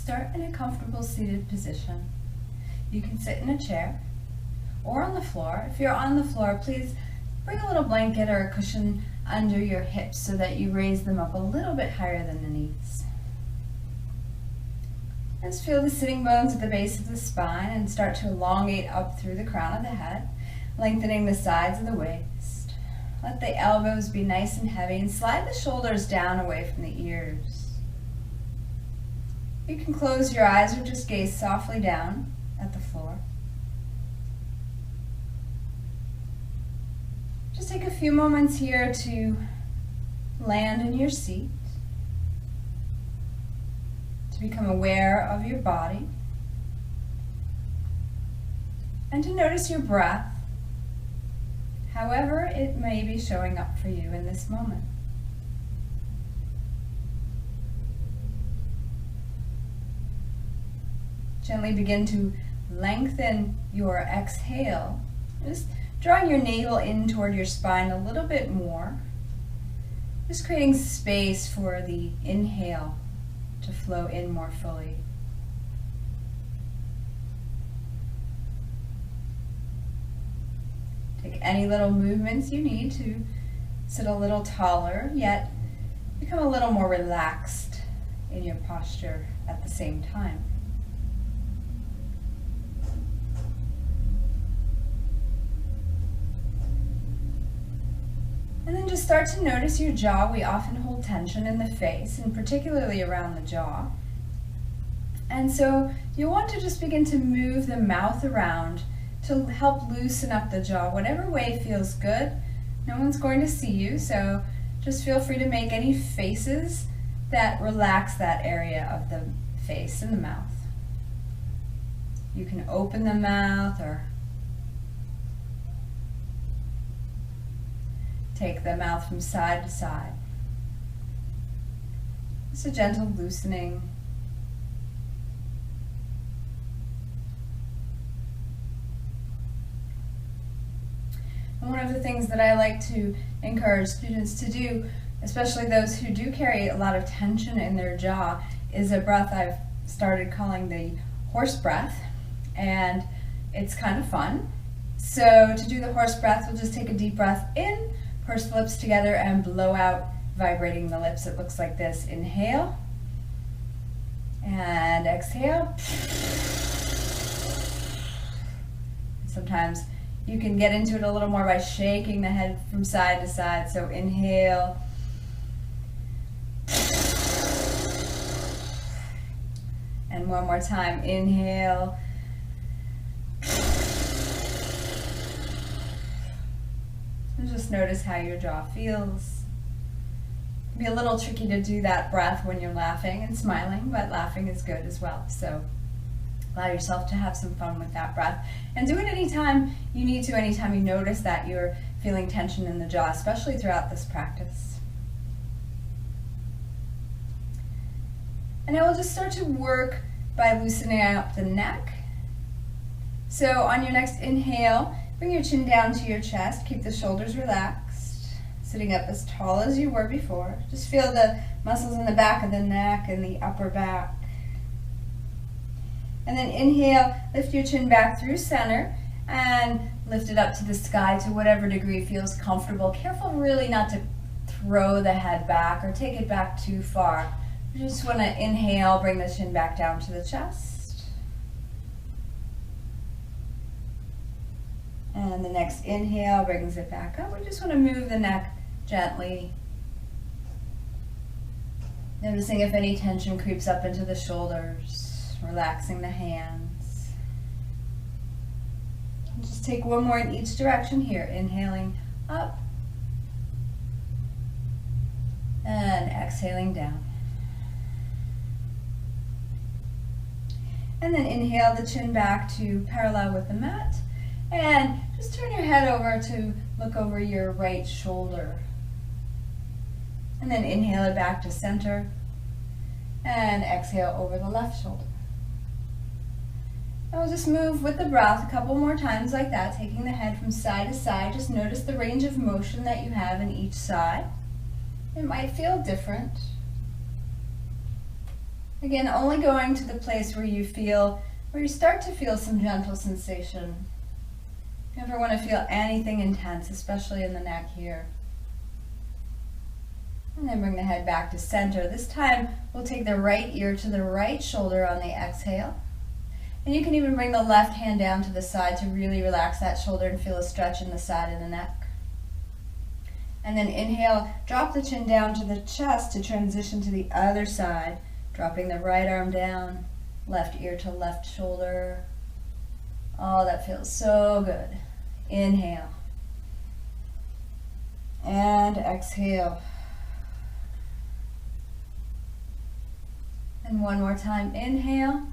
Start in a comfortable seated position. You can sit in a chair or on the floor. If you're on the floor, please bring a little blanket or a cushion under your hips so that you raise them up a little bit higher than the knees. Just feel the sitting bones at the base of the spine and start to elongate up through the crown of the head, lengthening the sides of the waist. Let the elbows be nice and heavy and slide the shoulders down away from the ears. You can close your eyes or just gaze softly down at the floor. Just take a few moments here to land in your seat, to become aware of your body, and to notice your breath, however it may be showing up for you in this moment. Gently begin to lengthen your exhale, just drawing your navel in toward your spine a little bit more, just creating space for the inhale to flow in more fully. Take any little movements you need to sit a little taller, yet become a little more relaxed in your posture at the same time. And then just start to notice your jaw. We often hold tension in the face, and particularly around the jaw. And so you'll want to just begin to move the mouth around to help loosen up the jaw, whatever way feels good. No one's going to see you, so just feel free to make any faces that relax that area of the face and the mouth. You can open the mouth or take the mouth from side to side. Just a gentle loosening. And one of the things that I like to encourage students to do, especially those who do carry a lot of tension in their jaw, is a breath I've started calling the horse breath, and it's kind of fun. So to do the horse breath, we'll just take a deep breath in, purse the lips together and blow out, vibrating the lips. It looks like this. Inhale and exhale. Sometimes you can get into it a little more by shaking the head from side to side. So inhale. And one more time. Inhale. Just notice how your jaw feels. It can be a little tricky to do that breath when you're laughing and smiling, but laughing is good as well. So allow yourself to have some fun with that breath. And do it anytime you need to, anytime you notice that you're feeling tension in the jaw, especially throughout this practice. And I will just start to work by loosening up the neck. So on your next inhale, bring your chin down to your chest, keep the shoulders relaxed, sitting up as tall as you were before. Just feel the muscles in the back of the neck and the upper back. And then inhale, lift your chin back through center and lift it up to the sky to whatever degree feels comfortable. Careful really not to throw the head back or take it back too far. You just want to inhale, bring the chin back down to the chest. And the next inhale brings it back up. We just want to move the neck gently. Noticing if any tension creeps up into the shoulders, relaxing the hands. And just take one more in each direction here. Inhaling up and exhaling down. And then inhale the chin back to parallel with the mat. And just turn your head over to look over your right shoulder. And then inhale it back to center. And exhale over the left shoulder. And we'll just move with the breath a couple more times like that, taking the head from side to side. Just notice the range of motion that you have in each side. It might feel different. Again, only going to the place where you start to feel some gentle sensation. You never want to feel anything intense, especially in the neck here. And then bring the head back to center. This time, we'll take the right ear to the right shoulder on the exhale. And you can even bring the left hand down to the side to really relax that shoulder and feel a stretch in the side of the neck. And then inhale, drop the chin down to the chest to transition to the other side, dropping the right arm down, left ear to left shoulder. Oh, that feels so good. Inhale. And exhale. And one more time, inhale.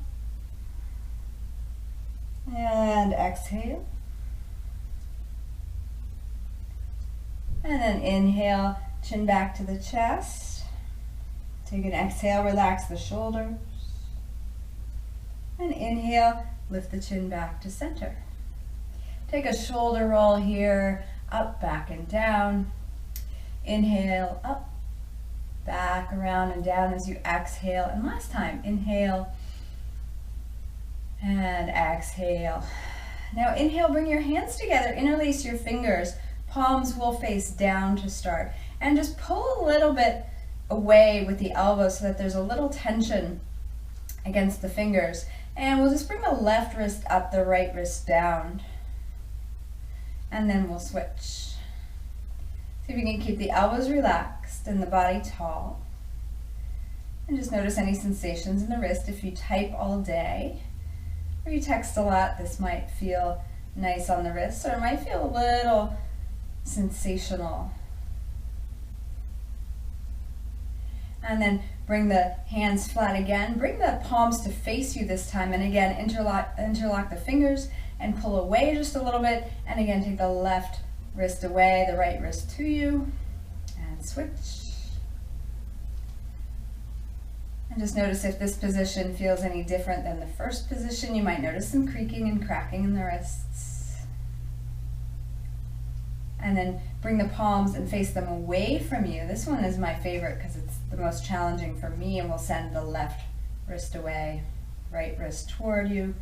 And exhale. And then inhale, chin back to the chest. Take an exhale, relax the shoulders. And inhale, lift the chin back to center. Take a shoulder roll here, up, back, and down. Inhale, up, back, around, and down as you exhale. And last time, inhale, and exhale. Now inhale, bring your hands together, interlace your fingers. Palms will face down to start. And just pull a little bit away with the elbows so that there's a little tension against the fingers. And we'll just bring the left wrist up, the right wrist down. And then we'll switch. See if you can keep the elbows relaxed and the body tall. And just notice any sensations in the wrist. If you type all day or you text a lot, this might feel nice on the wrist, or it might feel a little sensational. And then bring the hands flat again. Bring the palms to face you this time. And again, interlock the fingers and pull away just a little bit. And again, take the left wrist away, the right wrist to you. And switch. And just notice if this position feels any different than the first position. You might notice some creaking and cracking in the wrists. And then bring the palms and face them away from you. This one is my favorite because it's the most challenging for me, and we'll send the left wrist away, right wrist toward you,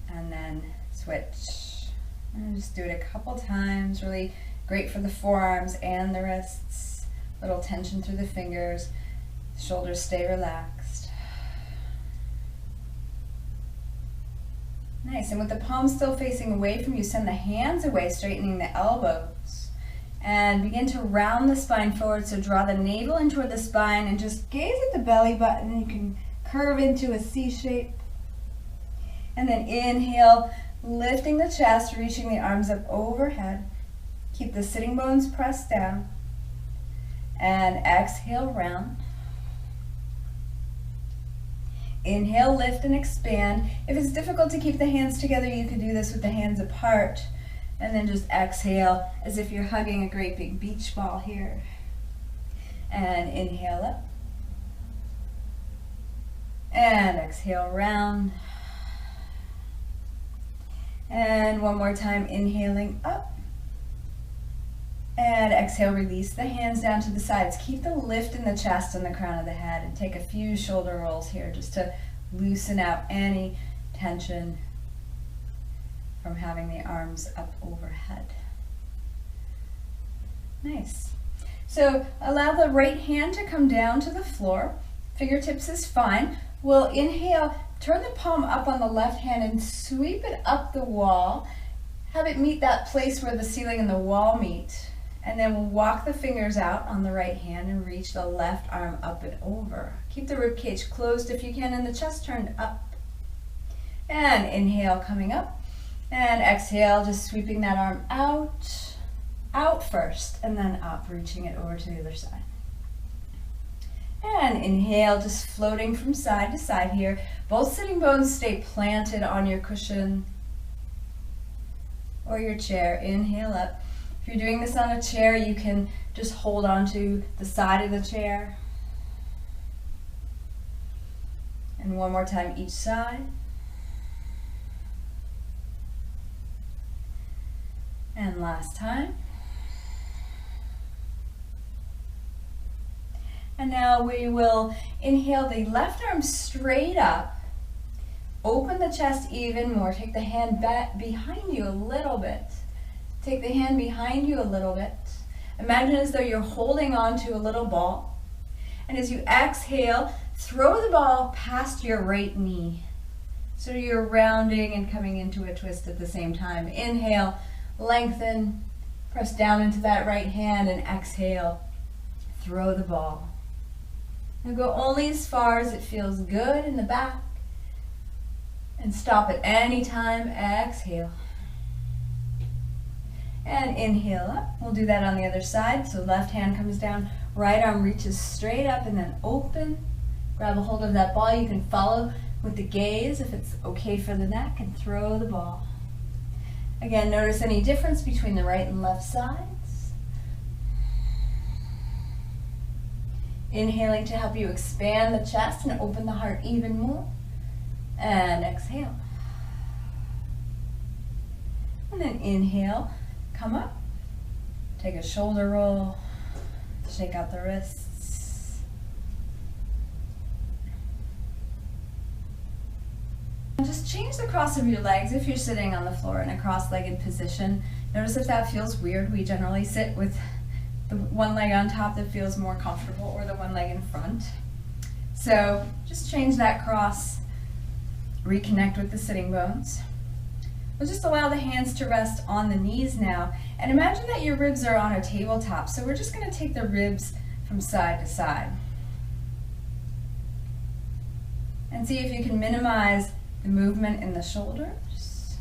and then switch. And just do it a couple times. Really great for the forearms and the wrists. Little tension through the fingers. Shoulders stay relaxed. Nice, and with the palms still facing away from you, send the hands away, straightening the elbows. And begin to round the spine forward, so draw the navel in toward the spine and just gaze at the belly button. You can curve into a C shape. And then inhale, lifting the chest, reaching the arms up overhead. Keep the sitting bones pressed down. And exhale, round. Inhale, lift and expand. If it's difficult to keep the hands together, you can do this with the hands apart. And then just exhale as if you're hugging a great big beach ball here. And inhale up. And exhale, round. And one more time, inhaling up. And exhale, release the hands down to the sides. Keep the lift in the chest and the crown of the head, and take a few shoulder rolls here just to loosen out any tension from having the arms up overhead. Nice. So allow the right hand to come down to the floor. Fingertips is fine. We'll inhale, turn the palm up on the left hand and sweep it up the wall. Have it meet that place where the ceiling and the wall meet. And then we'll walk the fingers out on the right hand and reach the left arm up and over. Keep the rib cage closed if you can, and the chest turned up. And inhale, coming up. And exhale, just sweeping that arm out first, and then up, reaching it over to the other side. And inhale, just floating from side to side here. Both sitting bones stay planted on your cushion or your chair. Inhale up. If you're doing this on a chair, you can just hold on to the side of the chair. And one more time each side. And last time. And now we will inhale the left arm straight up. Open the chest even more. Take the hand back behind you a little bit. Take the hand behind you a little bit. Imagine as though you're holding on to a little ball. And as you exhale, throw the ball past your right knee. So you're rounding and coming into a twist at the same time. Inhale, lengthen, press down into that right hand, and exhale, throw the ball. Now go only as far as it feels good in the back. And stop at any time, exhale. And inhale up. We'll do that on the other side. So left hand comes down, right arm reaches straight up and then open. Grab a hold of that ball. You can follow with the gaze if it's okay for the neck and throw the ball. Again, notice any difference between the right and left sides. Inhaling to help you expand the chest and open the heart even more. And exhale. And then inhale, come up, take a shoulder roll, shake out the wrists. And just change the cross of your legs if you're sitting on the floor in a cross-legged position. Notice if that feels weird. We generally sit with the one leg on top that feels more comfortable, or the one leg in front. So just change that cross. Reconnect with the sitting bones. We'll just allow the hands to rest on the knees now. And imagine that your ribs are on a tabletop. So we're just going to take the ribs from side to side. And see if you can minimize the movement in the shoulders.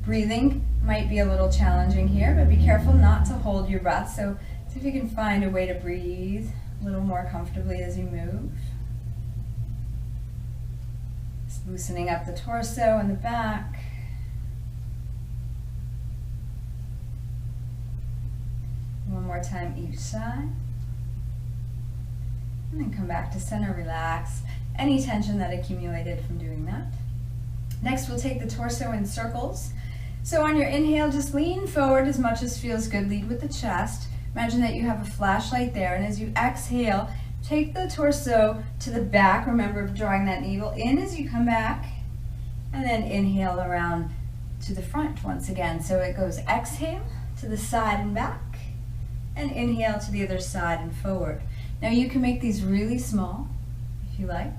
Breathing might be a little challenging here, but be careful not to hold your breath. So see if you can find a way to breathe a little more comfortably as you move. Loosening up the torso and the back. One more time each side. And then come back to center, relax any tension that accumulated from doing that. Next, we'll take the torso in circles. So on your inhale, just lean forward as much as feels good. Lead with the chest. Imagine that you have a flashlight there, and as you exhale, take the torso to the back. Remember drawing that navel in as you come back, and then inhale around to the front once again. So it goes exhale to the side and back, and inhale to the other side and forward. Now you can make these really small if you like,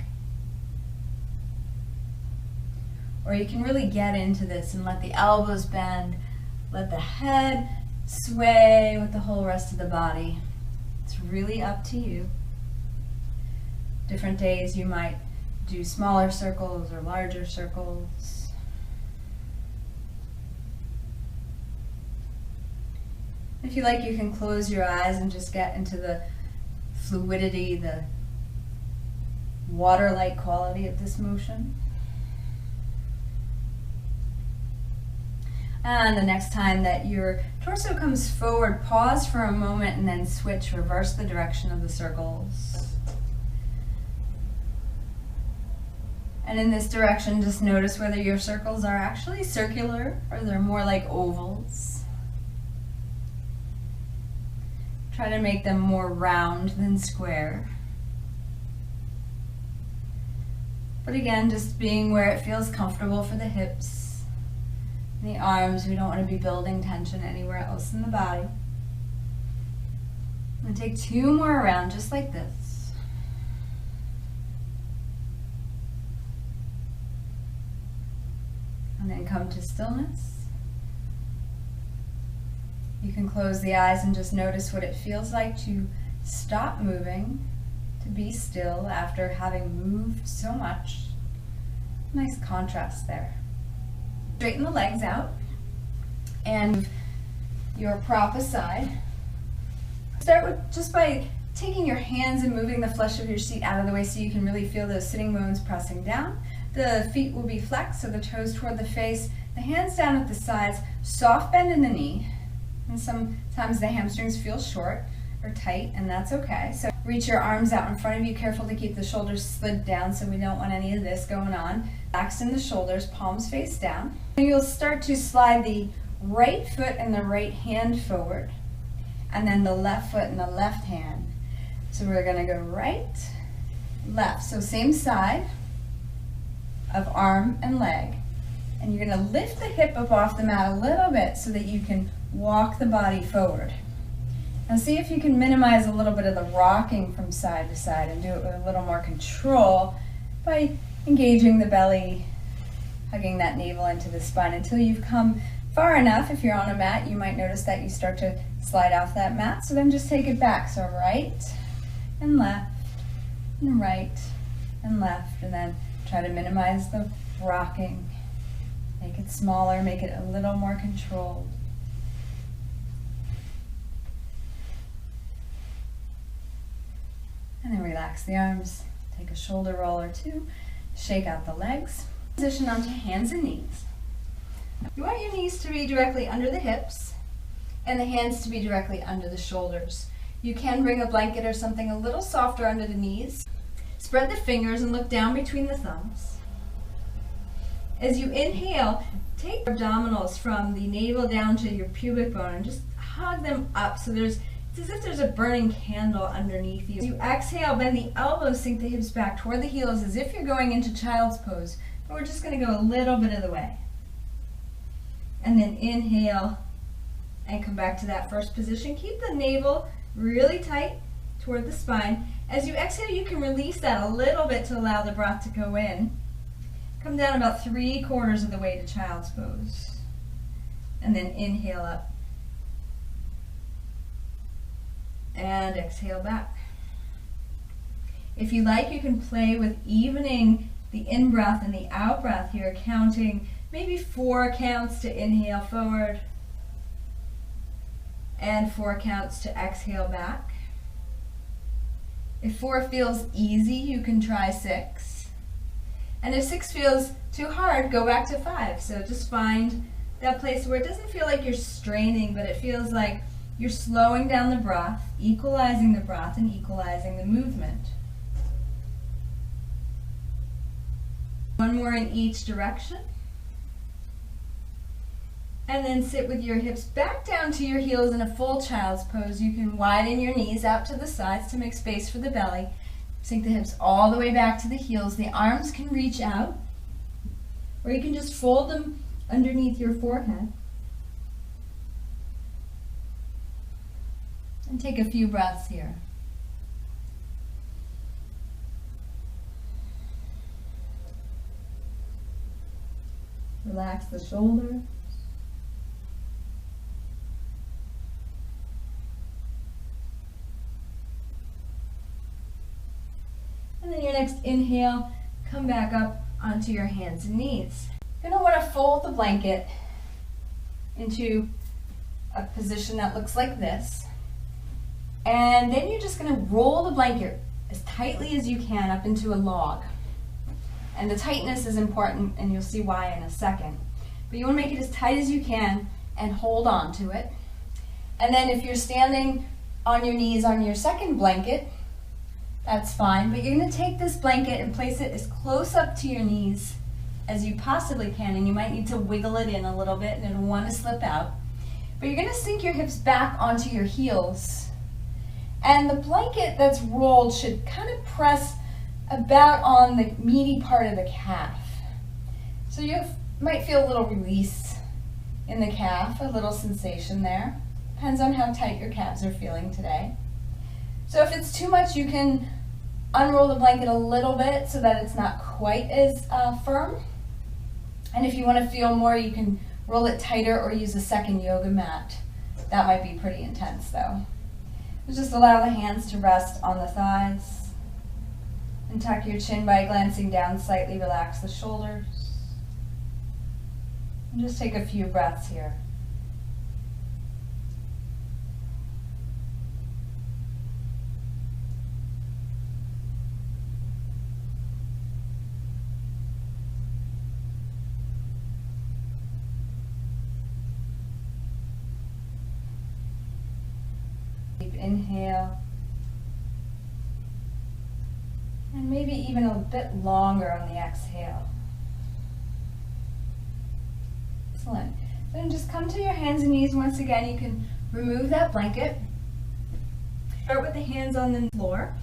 or you can really get into this and let the elbows bend, let the head sway with the whole rest of the body. It's really up to you. Different days you might do smaller circles or larger circles. If you like, you can close your eyes and just get into the fluidity, the water-like quality of this motion. And the next time that your torso comes forward, pause for a moment and then switch, reverse the direction of the circles. And in this direction, just notice whether your circles are actually circular or they're more like ovals. Try to make them more round than square. But again, just being where it feels comfortable for the hips. The arms, we don't want to be building tension anywhere else in the body. And take 2 more around just like this. And then come to stillness. You can close the eyes and just notice what it feels like to stop moving, to be still after having moved so much. Nice contrast there. Straighten the legs out and move your prop aside. Start with just by taking your hands and moving the flesh of your seat out of the way so you can really feel those sitting bones pressing down. The feet will be flexed, so the toes toward the face, the hands down at the sides, soft bend in the knee. And sometimes the hamstrings feel short or tight, and that's okay. So reach your arms out in front of you, careful to keep the shoulders slid down, so we don't want any of this going on. Relax in the shoulders, palms face down. And you'll start to slide the right foot and the right hand forward. and then the left foot and the left hand. So we're gonna go right, left. So same side of arm and leg. And you're gonna lift the hip up off the mat a little bit so that you can walk the body forward. Now see if you can minimize a little bit of the rocking from side to side and do it with a little more control by engaging the belly, hugging that navel into the spine until you've come far enough. If you're on a mat, you might notice that you start to slide off that mat, so then just take it back. So right and left and right and left, and then try to minimize the rocking. Make it smaller, make it a little more controlled. And then relax the arms. Take a shoulder roll or two. Shake out the legs. Position onto hands and knees. You want your knees to be directly under the hips and the hands to be directly under the shoulders. You can bring a blanket or something a little softer under the knees. Spread the fingers and look down between the thumbs. As you inhale, take your abdominals from the navel down to your pubic bone and just hug them up so it's as if there's a burning candle underneath you. As you exhale, bend the elbows, sink the hips back toward the heels as if you're going into child's pose, but we're just going to go a little bit of the way. And then inhale and come back to that first position. Keep the navel really tight toward the spine. As you exhale, you can release that a little bit to allow the breath to go in. Come down about 3/4 of the way to child's pose. And then inhale up. And exhale back. If you like, you can play with evening the in-breath and the out-breath here, counting maybe 4 counts to inhale forward and 4 counts to exhale back. If 4 feels easy, you can try 6. And if 6 feels too hard, go back to 5. So just find that place where it doesn't feel like you're straining, but it feels like you're slowing down the breath, equalizing the breath, and equalizing the movement. One more in each direction. And then sit with your hips back down to your heels in a full child's pose. You can widen your knees out to the sides to make space for the belly. Sink the hips all the way back to the heels. The arms can reach out, or you can just fold them underneath your forehead. And take a few breaths here. Relax the shoulders. And then your next inhale, come back up onto your hands and knees. You're going to want to fold the blanket into a position that looks like this. And then you're just going to roll the blanket as tightly as you can up into a log. And the tightness is important, and you'll see why in a second. But you want to make it as tight as you can and hold on to it. And then if you're standing on your knees on your second blanket, that's fine. But you're going to take this blanket and place it as close up to your knees as you possibly can. And you might need to wiggle it in a little bit, and it'll want to slip out. But you're going to sink your hips back onto your heels. And the blanket that's rolled should kind of press about on the meaty part of the calf. So you might feel a little release in the calf, a little sensation there. Depends on how tight your calves are feeling today. So if it's too much, you can unroll the blanket a little bit so that it's not quite as firm. And if you want to feel more, you can roll it tighter or use a second yoga mat. That might be pretty intense though. Just allow the hands to rest on the thighs and tuck your chin by glancing down slightly. Relax the shoulders. And just take a few breaths here. Deep inhale. And maybe even a bit longer on the exhale. Excellent. Then just come to your hands and knees once again. You can remove that blanket Start with the hands on the floor,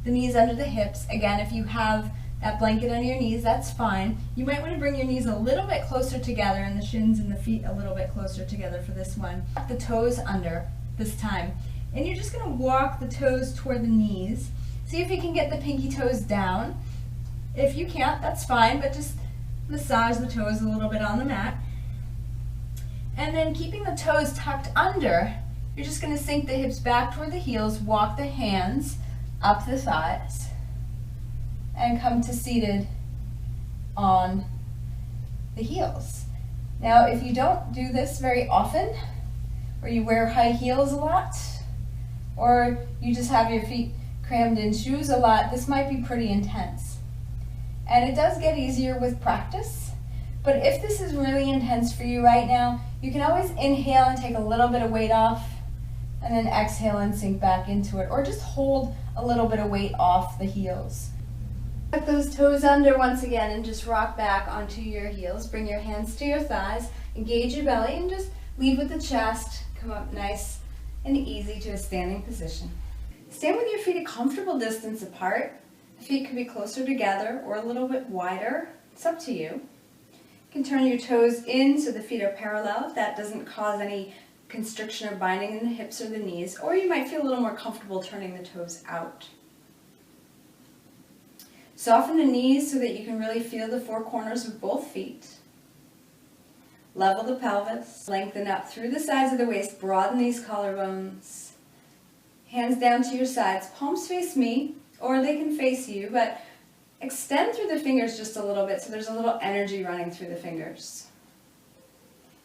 the knees under the hips. Again, if you have that blanket under your knees, that's fine. You might want to bring your knees a little bit closer together and the shins and the feet a little bit closer together for this one. The toes under this time. And you're just going to walk the toes toward the knees. See if you can get the pinky toes down. If you can't, that's fine, but just massage the toes a little bit on the mat. And then keeping the toes tucked under, you're just going to sink the hips back toward the heels, walk the hands up the thighs, and come to seated on the heels. Now, if you don't do this very often, or you wear high heels a lot, or you just have your feet crammed in shoes a lot, this might be pretty intense. And it does get easier with practice, but if this is really intense for you right now, you can always inhale and take a little bit of weight off, and then exhale and sink back into it, or just hold a little bit of weight off the heels. Tuck those toes under once again and just rock back onto your heels. Bring your hands to your thighs, engage your belly, and just lead with the chest. Come up nice and easy to a standing position. Stand with your feet a comfortable distance apart. The feet could be closer together or a little bit wider. It's up to you. You can turn your toes in so the feet are parallel if that doesn't cause any constriction or binding in the hips or the knees, or you might feel a little more comfortable turning the toes out. Soften the knees so that you can really feel the four corners of both feet. Level the pelvis, lengthen up through the sides of the waist, broaden these collarbones. Hands down to your sides, palms face me, or they can face you, but extend through the fingers just a little bit so there's a little energy running through the fingers.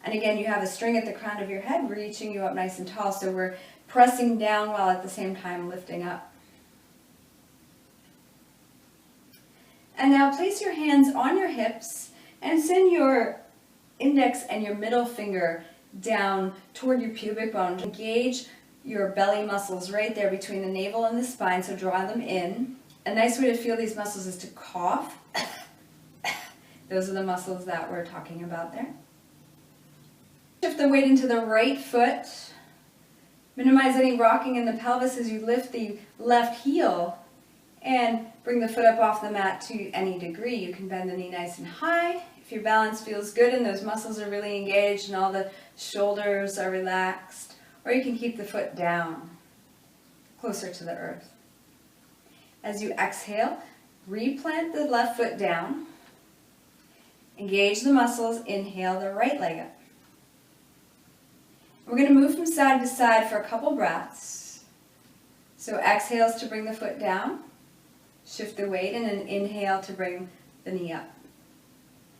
And again, you have a string at the crown of your head reaching you up nice and tall, so we're pressing down while at the same time lifting up. And now place your hands on your hips and send your index and your middle finger down toward your pubic bone. Engage your belly muscles right there between the navel and the spine, so draw them in. A nice way to feel these muscles is to cough. Those are the muscles that we're talking about there. Shift the weight into the right foot. Minimize any rocking in the pelvis as you lift the left heel and bring the foot up off the mat to any degree. You can bend the knee nice and high. If your balance feels good and those muscles are really engaged and all the shoulders are relaxed, or you can keep the foot down, closer to the earth. As you exhale, replant the left foot down. Engage the muscles. Inhale the right leg up. We're going to move from side to side for a couple breaths. So exhales to bring the foot down. Shift the weight, and then inhale to bring the knee up.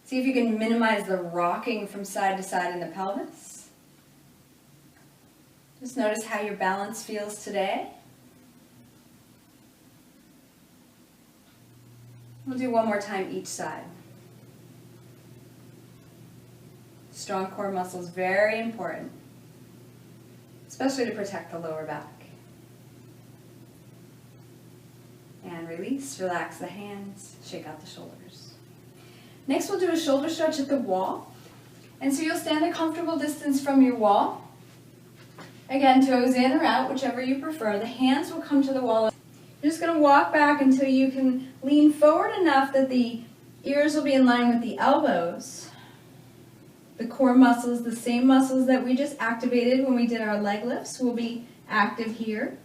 See if you can minimize the rocking from side to side in the pelvis. Just notice how your balance feels today. We'll do one more time each side. Strong core muscles, very important, especially to protect the lower back. And release, relax the hands, shake out the shoulders. Next we'll do a shoulder stretch at the wall. And so you'll stand a comfortable distance from your wall. Again, toes in or out, whichever you prefer. The hands will come to the wall. You're just going to walk back until you can lean forward enough that the ears will be in line with the elbows. The core muscles, the same muscles that we just activated when we did our leg lifts, will be active here.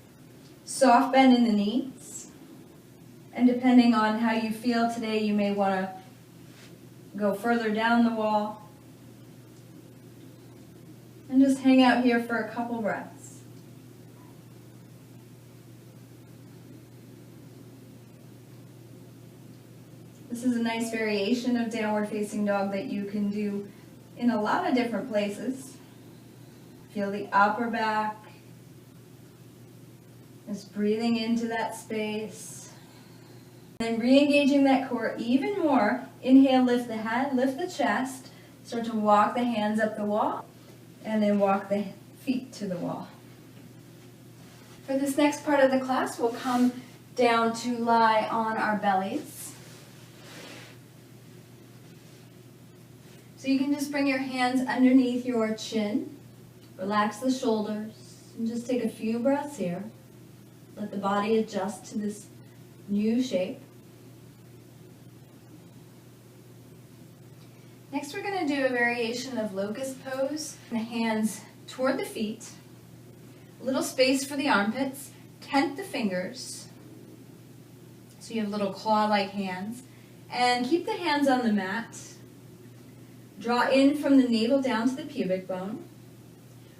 Soft bend in the knees. And depending on how you feel today, you may want to go further down the wall. And just hang out here for a couple breaths. This is a nice variation of downward facing dog that you can do in a lot of different places. Feel the upper back. Just breathing into that space. Then re-engaging that core even more. Inhale, lift the head, lift the chest. Start to walk the hands up the wall. And then walk the feet to the wall. For this next part of the class, we'll come down to lie on our bellies. So you can just bring your hands underneath your chin. Relax the shoulders. And just take a few breaths here. Let the body adjust to this new shape. Next, we're going to do a variation of locust pose. The hands toward the feet, a little space for the armpits, tent the fingers, so you have little claw-like hands, and keep the hands on the mat. Draw in from the navel down to the pubic bone.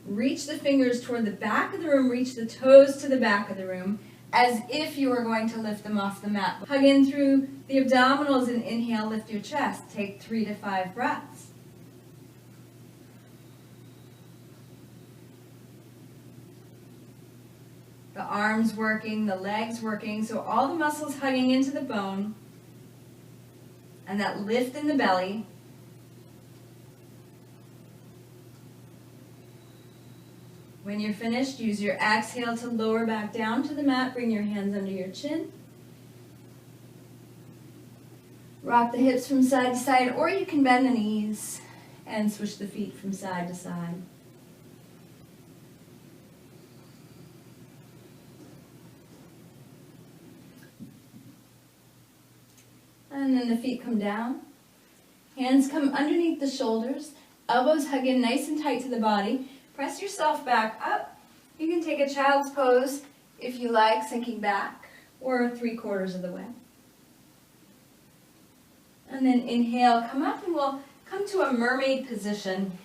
Reach the fingers toward the back of the room, reach the toes to the back of the room, as if you were going to lift them off the mat. Hug in through the abdominals and inhale, lift your chest. Take 3 to 5 breaths. The arms working, the legs working, so all the muscles hugging into the bone, and that lift in the belly. When you're finished, use your exhale to lower back down to the mat. Bring your hands under your chin. Rock the hips from side to side, or you can bend the knees and switch the feet from side to side. And then the feet come down. Hands come underneath the shoulders. Elbows hug in nice and tight to the body. Press yourself back up. You can take a child's pose if you like, sinking back, or 3/4 of the way. And then inhale, come up, and we'll come to a mermaid position.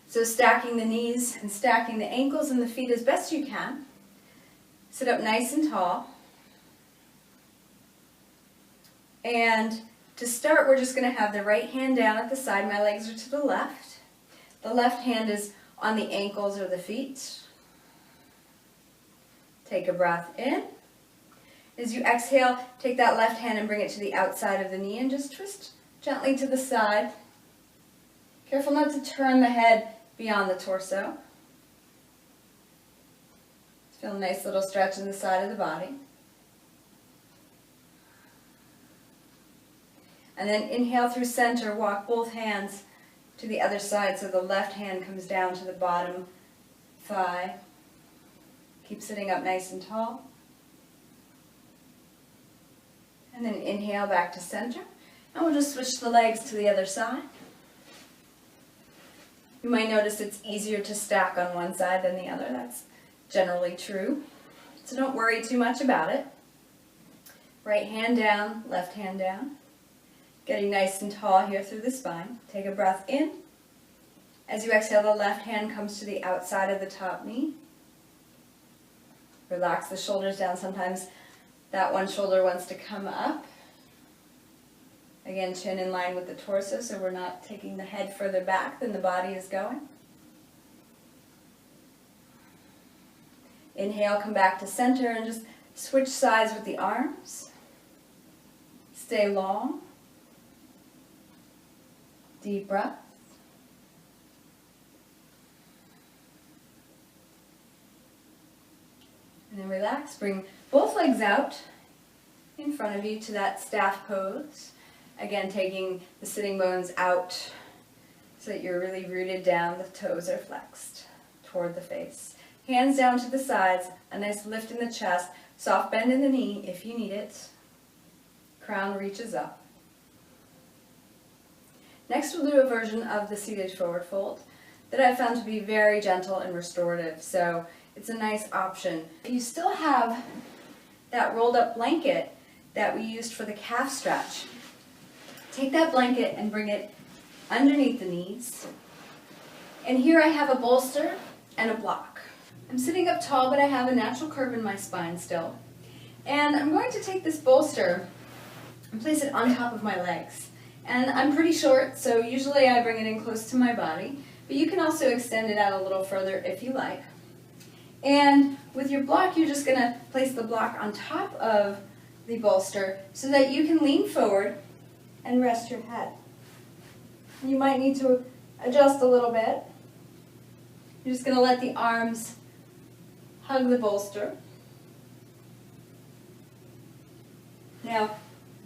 So stacking the knees and stacking the ankles and the feet as best you can. Sit up nice and tall. And to start, we're just going to have the right hand down at the side. My legs are to the left. The left hand is on the ankles or the feet. Take a breath in. As you exhale, take that left hand and bring it to the outside of the knee and just twist gently to the side. Careful not to turn the head beyond the torso. Feel a nice little stretch in the side of the body. And then inhale through center, walk both hands to the other side so the left hand comes down to the bottom thigh. Keep sitting up nice and tall. And then inhale back to center. And we'll just switch the legs to the other side. You might notice it's easier to stack on one side than the other. That's generally true. So don't worry too much about it. Right hand down, left hand down. Getting nice and tall here through the spine. Take a breath in. As you exhale, the left hand comes to the outside of the top knee. Relax the shoulders down. Sometimes that one shoulder wants to come up. Again, chin in line with the torso, so we're not taking the head further back than the body is going. Inhale, come back to center and just switch sides with the arms. Stay long. Deep breath. And then relax. Bring both legs out in front of you to that staff pose. Again, taking the sitting bones out so that you're really rooted down. The toes are flexed toward the face. Hands down to the sides. A nice lift in the chest. Soft bend in the knee if you need it. Crown reaches up. Next, we'll do a version of the seated forward fold that I found to be very gentle and restorative, so it's a nice option. If you still have that rolled up blanket that we used for the calf stretch, take that blanket and bring it underneath the knees. And here I have a bolster and a block. I'm sitting up tall, but I have a natural curve in my spine still. And I'm going to take this bolster and place it on top of my legs. And I'm pretty short, so usually I bring it in close to my body, but you can also extend it out a little further if you like. And with your block, you're just going to place the block on top of the bolster so that you can lean forward and rest your head. You might need to adjust a little bit. You're just going to let the arms hug the bolster. Now,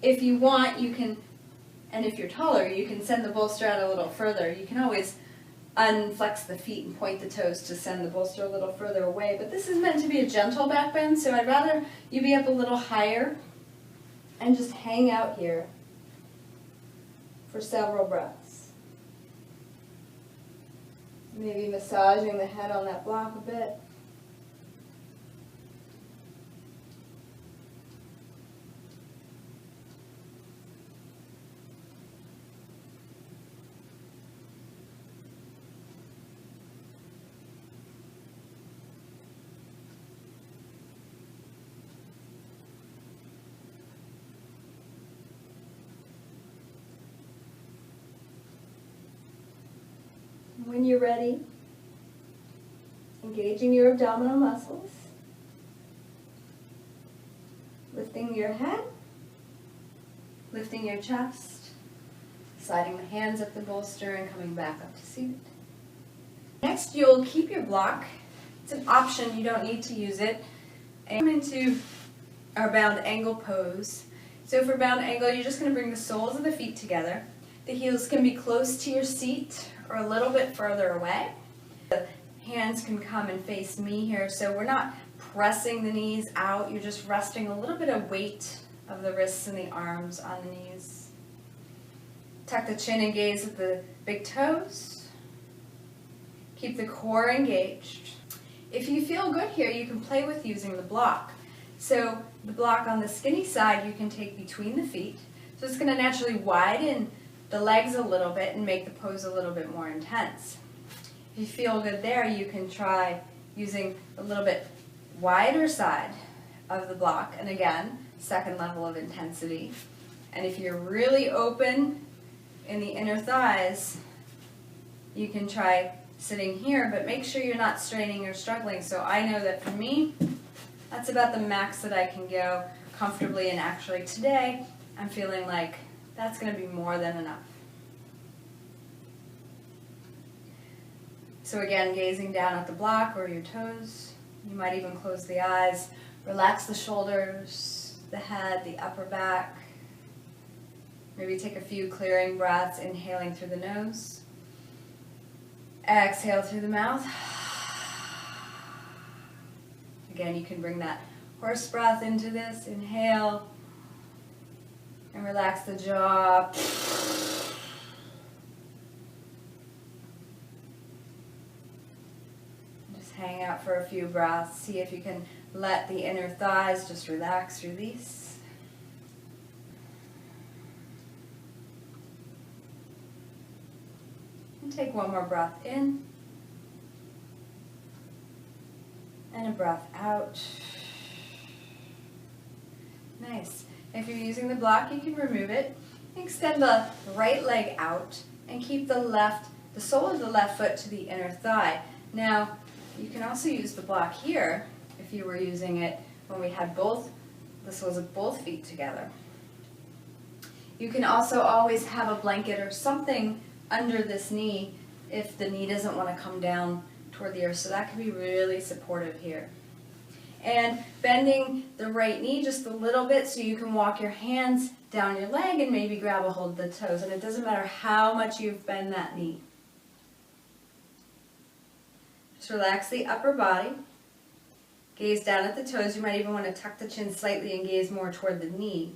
if you want, you can, and if you're taller, you can send the bolster out a little further. You can always unflex the feet and point the toes to send the bolster a little further away. But this is meant to be a gentle back bend, so I'd rather you be up a little higher and just hang out here for several breaths. Maybe massaging the head on that block a bit. When you're ready, engaging your abdominal muscles, lifting your head, lifting your chest, sliding the hands up the bolster and coming back up to seated. Next, you'll keep your block. It's an option, you don't need to use it. And come into our bound angle pose. So for bound angle, you're just going to bring the soles of the feet together. The heels can be close to your seat or a little bit further away. The hands can come and face me here, so we're not pressing the knees out, you're just resting a little bit of weight of the wrists and the arms on the knees. Tuck the chin and gaze at the big toes. Keep the core engaged. If you feel good here, you can play with using the block. So the block on the skinny side you can take between the feet, so it's going to naturally widen the legs a little bit and make the pose a little bit more intense. If you feel good there, you can try using a little bit wider side of the block, and again, second level of intensity. And if you're really open in the inner thighs, you can try sitting here, but make sure you're not straining or struggling. So I know that for me, that's about the max that I can go comfortably, and actually today, I'm feeling like that's going to be more than enough. So again, gazing down at the block or your toes. You might even close the eyes. Relax the shoulders, the head, the upper back. Maybe take a few clearing breaths, inhaling through the nose. Exhale through the mouth. Again, you can bring that horse breath into this. Inhale. And relax the jaw. Just hang out for a few breaths. See if you can let the inner thighs just relax, release. And take one more breath in. And a breath out. Nice. If you're using the block, you can remove it. Extend the right leg out and keep the sole of the left foot to the inner thigh. Now, you can also use the block here if you were using it when we had the soles of both feet together. You can also always have a blanket or something under this knee if the knee doesn't want to come down toward the earth, so that can be really supportive here. And bending the right knee just a little bit so you can walk your hands down your leg and maybe grab a hold of the toes. And it doesn't matter how much you've bent that knee. Just relax the upper body. Gaze down at the toes. You might even want to tuck the chin slightly and gaze more toward the knee.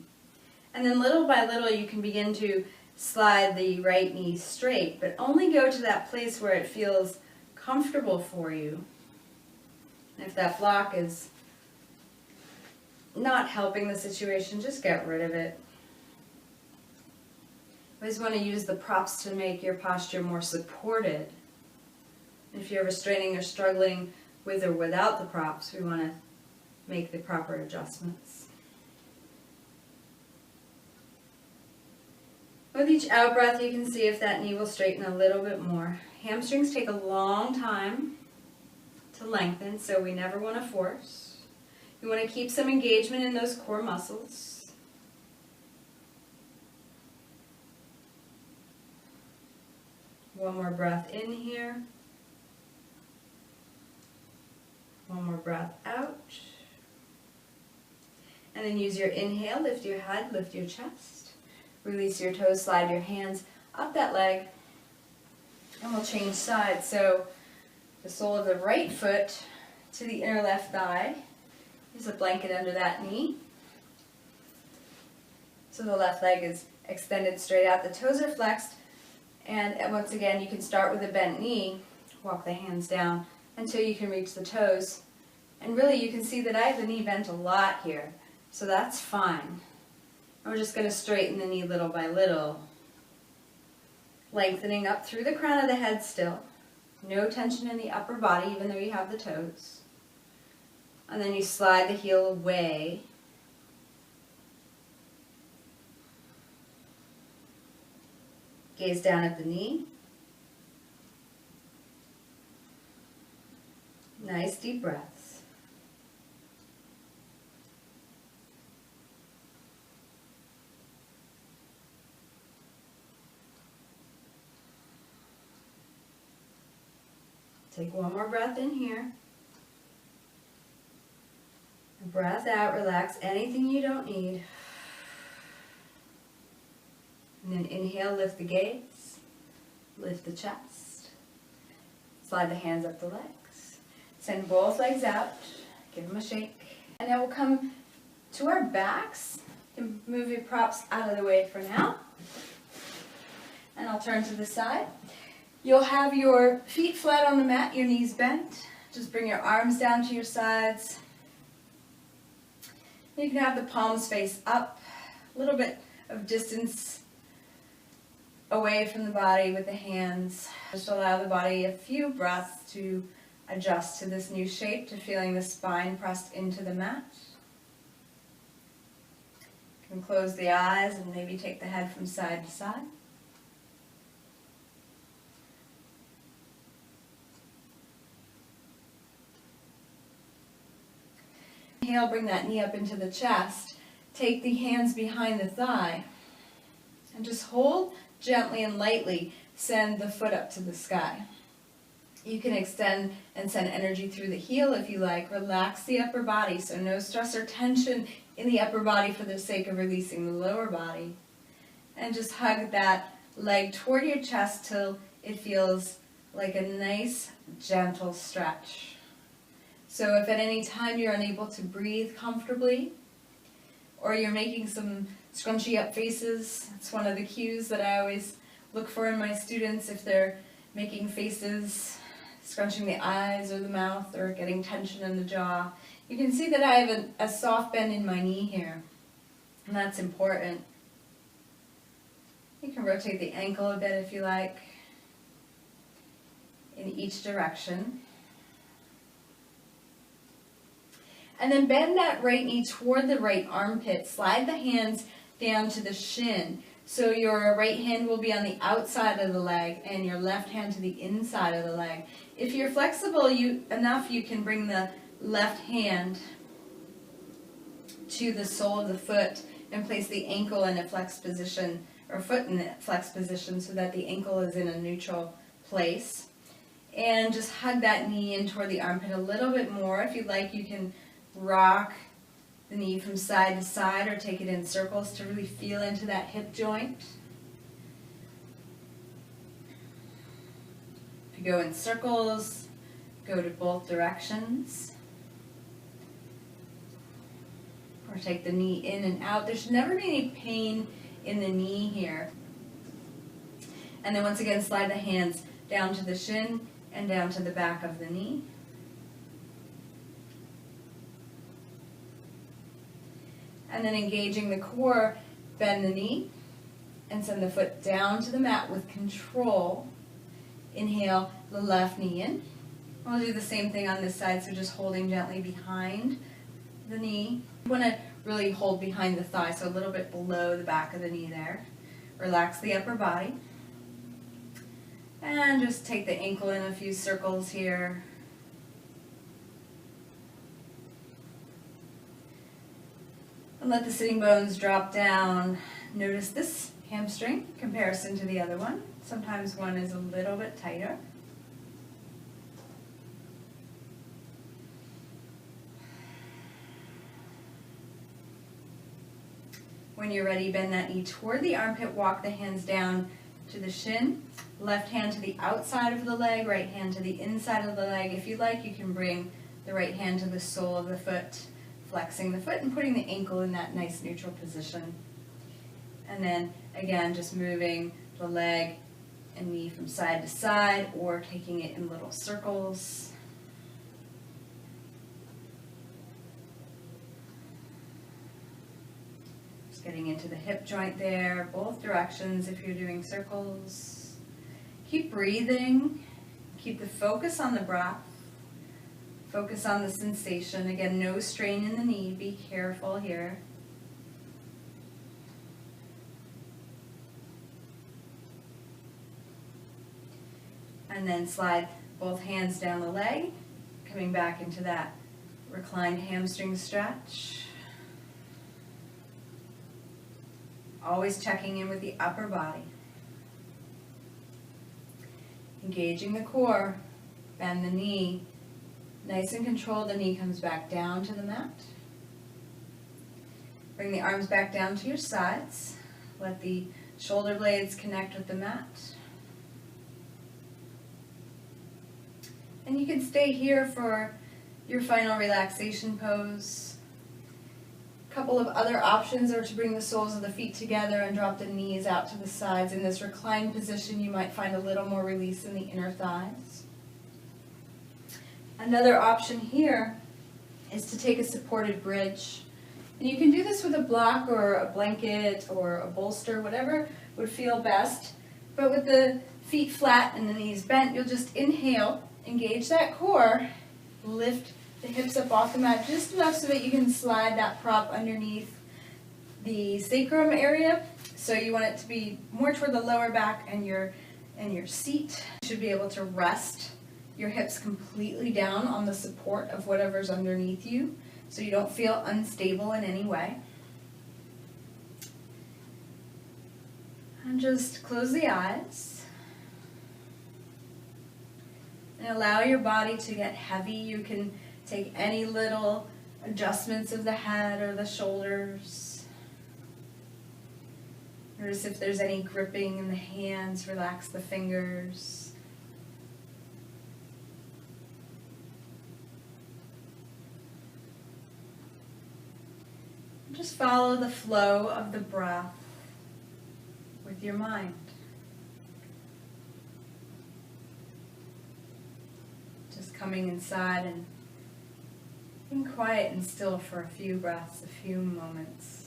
And then little by little you can begin to slide the right knee straight, but only go to that place where it feels comfortable for you. And if that block is not helping the situation, just get rid of it. You always want to use the props to make your posture more supported. If you're restraining or struggling with or without the props, we want to make the proper adjustments. With each out breath, you can see if that knee will straighten a little bit more. Hamstrings take a long time to lengthen, so we never want to force. You want to keep some engagement in those core muscles. One more breath in here. One more breath out. And then use your inhale, lift your head, lift your chest. Release your toes, slide your hands up that leg. And we'll change sides. So the sole of the right foot to the inner left thigh. Use a blanket under that knee. So the left leg is extended straight out. The toes are flexed. And once again, you can start with a bent knee. Walk the hands down until you can reach the toes. And really, you can see that I have the knee bent a lot here. So that's fine. And we're just going to straighten the knee little by little. Lengthening up through the crown of the head still. No tension in the upper body, even though you have the toes. And then you slide the heel away. Gaze down at the knee. Nice deep breaths. Take one more breath in here. Breath out, relax anything you don't need. And then inhale, lift the gaze, lift the chest. Slide the hands up the legs. Send both legs out, give them a shake. And then we'll come to our backs. You can move your props out of the way for now. And I'll turn to the side. You'll have your feet flat on the mat, your knees bent. Just bring your arms down to your sides. You can have the palms face up, a little bit of distance away from the body with the hands. Just allow the body a few breaths to adjust to this new shape, to feeling the spine pressed into the mat. You can close the eyes and maybe take the head from side to side. Inhale, bring that knee up into the chest. Take the hands behind the thigh and just hold gently and lightly. Send the foot up to the sky. You can extend and send energy through the heel if you like. Relax the upper body, so no stress or tension in the upper body for the sake of releasing the lower body. And just hug that leg toward your chest till it feels like a nice, gentle stretch. So if at any time you're unable to breathe comfortably, or you're making some scrunchy up faces, it's one of the cues that I always look for in my students if they're making faces, scrunching the eyes or the mouth, or getting tension in the jaw. You can see that I have a soft bend in my knee here, and that's important. You can rotate the ankle a bit if you like, in each direction. And then bend that right knee toward the right armpit. Slide the hands down to the shin. So your right hand will be on the outside of the leg and your left hand to the inside of the leg. If you're flexible enough, you can bring the left hand to the sole of the foot and place the ankle in a flexed position, or foot in a flexed position, so that the ankle is in a neutral place. And just hug that knee in toward the armpit a little bit more. If you'd like, you can rock the knee from side to side or take it in circles to really feel into that hip joint. If you go in circles, go to both directions. Or take the knee in and out. There should never be any pain in the knee here. And then once again, slide the hands down to the shin and down to the back of the knee. And then engaging the core, bend the knee and send the foot down to the mat with control. Inhale the left knee in. We'll do the same thing on this side, so just holding gently behind the knee. You want to really hold behind the thigh, so a little bit below the back of the knee there. Relax the upper body. And just take the ankle in a few circles here. And let the sitting bones drop down. Notice this hamstring comparison to the other one. Sometimes one is a little bit tighter. When you're ready, bend that knee toward the armpit, walk the hands down to the shin, left hand to the outside of the leg, right hand to the inside of the leg. If you like, you can bring the right hand to the sole of the foot, flexing the foot and putting the ankle in that nice neutral position. And then again, just moving the leg and knee from side to side or taking it in little circles. Just getting into the hip joint there, both directions if you're doing circles. Keep breathing. Keep the focus on the breath. Focus on the sensation. Again, no strain in the knee. Be careful here. And then slide both hands down the leg, coming back into that reclined hamstring stretch. Always checking in with the upper body. Engaging the core, bend the knee. Nice and controlled, the knee comes back down to the mat. Bring the arms back down to your sides. Let the shoulder blades connect with the mat. And you can stay here for your final relaxation pose. A couple of other options are to bring the soles of the feet together and drop the knees out to the sides. In this reclined position, you might find a little more release in the inner thighs. Another option here is to take a supported bridge. And you can do this with a block or a blanket or a bolster, whatever would feel best. But with the feet flat and the knees bent, you'll just inhale, engage that core, lift the hips up off the mat just enough so that you can slide that prop underneath the sacrum area. So you want it to be more toward the lower back and your seat. You should be able to rest your hips completely down on the support of whatever's underneath you so you don't feel unstable in any way. And just close the eyes. And allow your body to get heavy. You can take any little adjustments of the head or the shoulders. Notice if there's any gripping in the hands, relax the fingers. Just follow the flow of the breath with your mind. Just coming inside and being quiet and still for a few breaths, a few moments.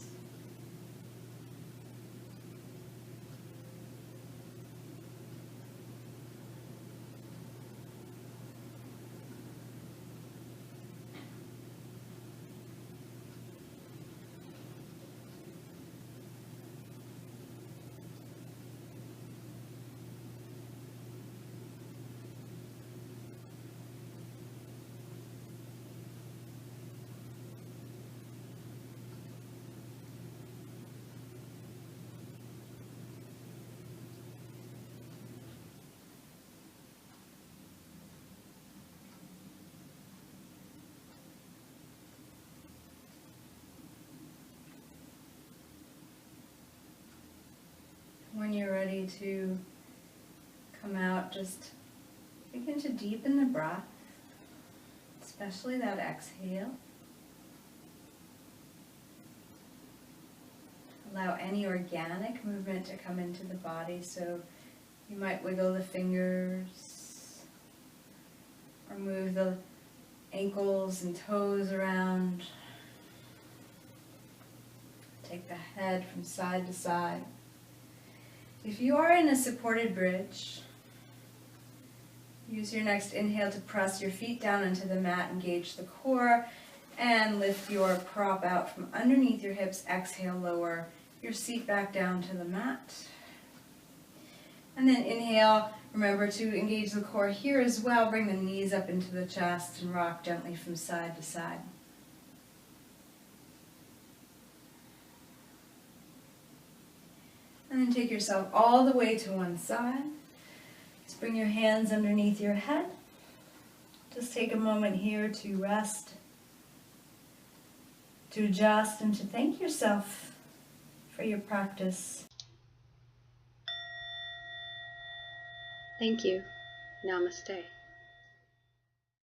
When you're ready to come out, just begin to deepen the breath, especially that exhale. Allow any organic movement to come into the body, so you might wiggle the fingers or move the ankles and toes around. Take the head from side to side. If you are in a supported bridge, use your next inhale to press your feet down into the mat, engage the core, and lift your prop out from underneath your hips. Exhale, lower your seat back down to the mat. And then inhale, remember to engage the core here as well. Bring the knees up into the chest and rock gently from side to side. And then take yourself all the way to one side. Just bring your hands underneath your head. Just take a moment here to rest, to adjust, and to thank yourself for your practice. Thank you. Namaste.